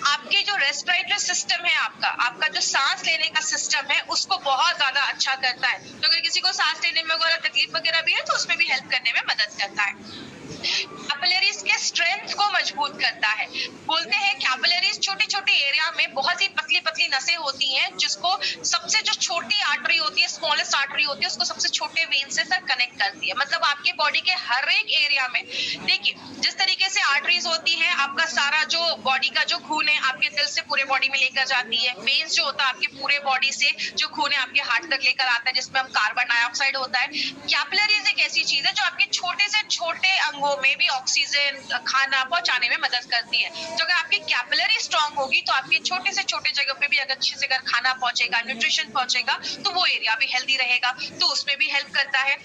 आपके जो रेस्पिरेटरी सिस्टम है, आपका जो सांस लेने का सिस्टम है, उसको बहुत ज्यादा अच्छा करता है। तो अगर किसी को सांस लेने में वगैरह तकलीफ वगैरह भी है तो उसमें भी हेल्प करने में मदद करता है। कैपिलरीज के स्ट्रेंथ को मजबूत करता है। बोलते हैं कैपिलरीज छोटे छोटे एरिया में बहुत ही पतली पतली नसें होती हैं, जिसको सबसे जो छोटी आर्टरी होती है, स्मॉलेस्ट आर्टरी होती है, उसको सबसे छोटे वेन से सर कनेक्ट करती है। मतलब आपके बॉडी के हर एक एरिया में, देखिए जिस तरीके से आर्टरीज होती है, आपका सारा जो बॉडी का जो खून है आपके दिल से पूरे बॉडी में लेकर जाती है। वेन्स जो होता है आपके पूरे बॉडी से जो खून है आपके हार्ट तक लेकर आता है, जिसमें हम कार्बन डाइऑक्साइड होता है। कैपिलरीज एक ऐसी चीज है जो आपके छोटे से छोटे अंगों में भी ऑक्सीजन, खाना पहुंचाने में मदद करती है। तो अगर आपकी कैपिलरी स्ट्रांग होगी तो आपके छोटे से छोटे जगह पे भी अगर अच्छे से अगर खाना पहुंचेगा, न्यूट्रिशन पहुंचेगा, तो वो एरिया भी हेल्दी रहेगा, तो उसमें भी हेल्प करता है।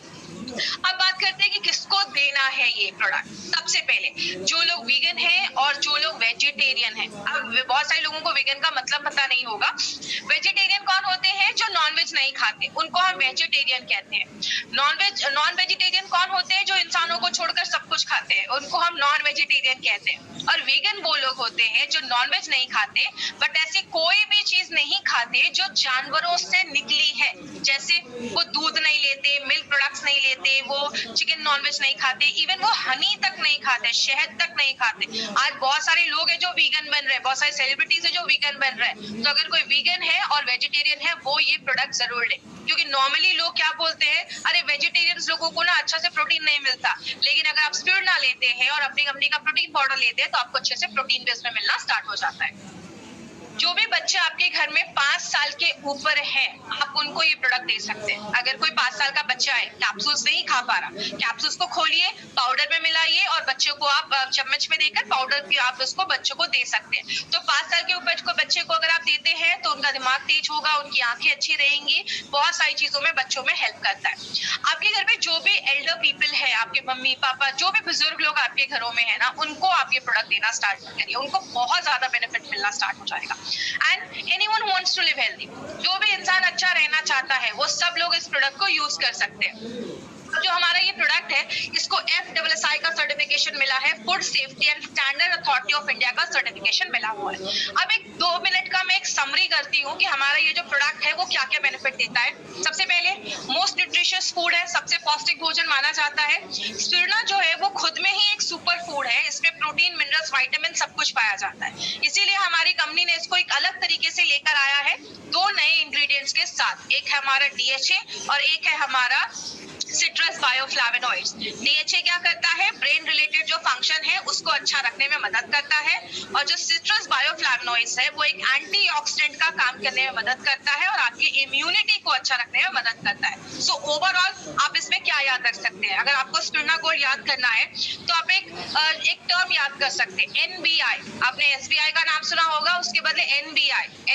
अब बात करते हैं कि किसको देना है ये प्रोडक्ट। सबसे पहले जो लोग वीगन हैं और जो लोग वेजिटेरियन हैं। अब बहुत सारे लोगों को वीगन का मतलब पता नहीं होगा। वेजिटेरियन कौन होते हैं, जो नॉनवेज नहीं खाते, उनको हम वेजिटेरियन कहते हैं। नॉन वेजिटेरियन कौन होते हैं, जो इंसानों को छोड़कर सब कुछ खाते हैं, उनको हम नॉन वेजिटेरियन कहते हैं। और वीगन वो लोग होते हैं जो नॉनवेज नहीं खाते, बट ऐसी कोई भी चीज नहीं खाते जो जानवरों से निकली है। जैसे वो दूध नहीं लेते, मिल्क प्रोडक्ट्स नहीं लेते, वो चिकन नॉनवेज नहीं खाते, इवन वो हनी तक नहीं खाते, शहद तक नहीं खाते। आज बहुत सारे लोग हैं जो वीगन बन रहे हैं, बहुत सारे सेलिब्रिटीज है जो वीगन बन रहे हैं। तो अगर कोई वीगन है और वेजिटेरियन है, वो ये प्रोडक्ट जरूर ले। क्योंकि नॉर्मली लोग क्या बोलते हैं, अरे वेजिटेरियंस लोगों को ना अच्छा से प्रोटीन नहीं मिलता। लेकिन अगर आप स्पिरुलिना लेते हैं और अपनी कंपनी का प्रोटीन पाउडर लेते हैं तो आपको अच्छे से प्रोटीन बेस में मिलना स्टार्ट हो जाता है। जो भी बच्चे आपके घर में 5 साल के ऊपर हैं, आप उनको ये प्रोडक्ट दे सकते हैं। अगर कोई 5 साल का बच्चा है, कैप्सूल्स नहीं खा पा रहा, कैप्सूल्स को खोलिए, पाउडर में मिलाइए और बच्चे को आप चम्मच में देकर पाउडर की आप उसको बच्चों को दे सकते हैं। तो 5 साल के ऊपर को बच्चे को अगर आप देते हैं तो उनका दिमाग तेज होगा, उनकी आंखें अच्छी रहेंगी, बहुत सारी चीजों में बच्चों में हेल्प करता है। आपके घर में जो भी एल्डर पीपल है, आपके मम्मी पापा, जो भी बुजुर्ग लोग आपके घरों में है ना, उनको आप ये प्रोडक्ट देना स्टार्ट करिए, उनको बहुत ज्यादा बेनिफिट मिलना स्टार्ट हो जाएगा। And anyone wants to live healthy, जो भी इंसान अच्छा रहना चाहता है वो सब लोग इस प्रोडक्ट को यूज कर सकते हैं। जो हमारा ये प्रोडक्ट है, इसको FSSAI का सर्टिफिकेशन मिला है, food safety and standard authority of India का सर्टिफिकेशन मिला हुआ है। अब एक 2 मिनट का मैं एक समरी करती हूँ कि हमारा ये जो प्रोडक्ट है वो क्या क्या बेनिफिट देता है। सबसे पहले मोस्ट न्यूट्रिशियस फूड है, सबसे पौष्टिक भोजन माना जाता है। स्पिरुलिना जो है वो खुद में ही एक सुपर फूड है, इसमें प्रोटीन, मिनरल्स, मिनरल्स, विटामिन सब कुछ पाया जाता है। इसीलिए हमारी कंपनी ने इसको एक अलग तरीके से लेकर आया है, 2 नए इंग्रेडिएंट्स के साथ। एक है हमारा DHA और एक है हमारा सिट्रस बायोफ्लावेनॉइड्स। DHA क्या करता है, ब्रेन रिलेटेड जो फंक्शन है उसको अच्छा रखने में मदद करता है, और जो सिट्रस बायोफ्लावेनॉइड्स है वो एक एंटीऑक्सीडेंट का काम करने में मदद करता है और आपकी इम्यूनिटी को अच्छा रखने में मदद करता है। सो ओवरऑल आप इसमें क्या याद रख सकते हैं? अगर आपको स्पिरुलिना गोल्ड याद करना है तो आप एक टर्म याद कर सकते हैं, NBI। आपने SBI का नाम सुना होगा, उसके बदले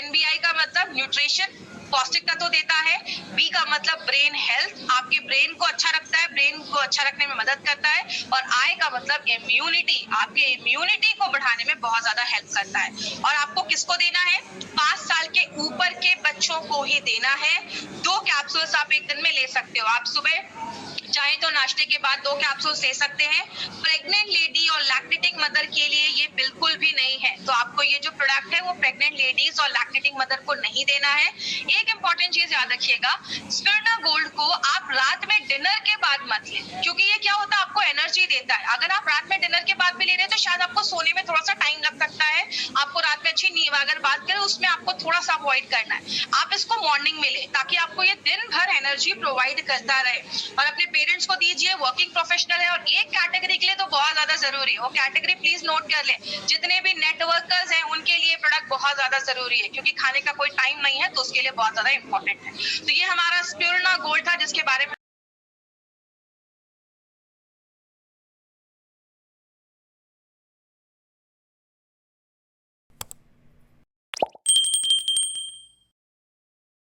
NBI का मतलब न्यूट्रिशन, पौष्टिक तत्व देता है। B का मतलब ब्रेन हेल्थ, आपके ब्रेन को अच्छा रखता है, ब्रेन को अच्छा रखने में मदद करता है। और I का मतलब इम्यूनिटी, आपके इम्यूनिटी को बढ़ाने में बहुत ज्यादा हेल्प करता है। और आपको किसको देना है? 5 साल के ऊपर के बच्चों को ही देना है। 2 कैप्सूल्स आप एक दिन में ले सकते हो। आप सुबह चाहे तो नाश्ते के बाद 2 कैप्सूल्स ले सकते हैं। प्रेग्नेंट लेडी और लैक्टेटिंग मदर के लिए ये बिल्कुल भी नहीं है। तो आपको ये जो प्रोडक्ट है वो प्रेग्नेंट लेडीज और लैक्टेटिंग मदर को नहीं देना है। एक इंपॉर्टेंट चीज याद रखिएगा, स्पिरुलिना गोल्ड को आप रात में डिनर के बाद मत लें, क्योंकि ये क्या होता है, आपको एनर्जी देता है। अगर आप रात में डिनर के बाद भी ले रहे हैं तो शायद आपको सोने में थोड़ा सा टाइम लग सकता है, आपको रात में अच्छी नींद, अगर बात करें उसमें आपको थोड़ा सा अवॉइड करना है। आप इसको मॉर्निंग में लें ताकि आपको ये दिन भर एनर्जी प्रोवाइड करता रहे। और अपने पेरेंट्स को दीजिए, वर्किंग प्रोफेशनल है, और एक कैटेगरी के लिए तो बहुत ज्यादा जरूरी है, वो कैटेगरी प्लीज नोट कर लें। जितने भी नेटवर्कर्स हैं उनके लिए प्रोडक्ट बहुत ज्यादा जरूरी है, क्योंकि खाने का कोई टाइम नहीं है तो उसके लिए बहुत ज्यादा इंपॉर्टेंट है। तो ये हमारा स्पिरुलिना गोल्ड था जिसके बारे में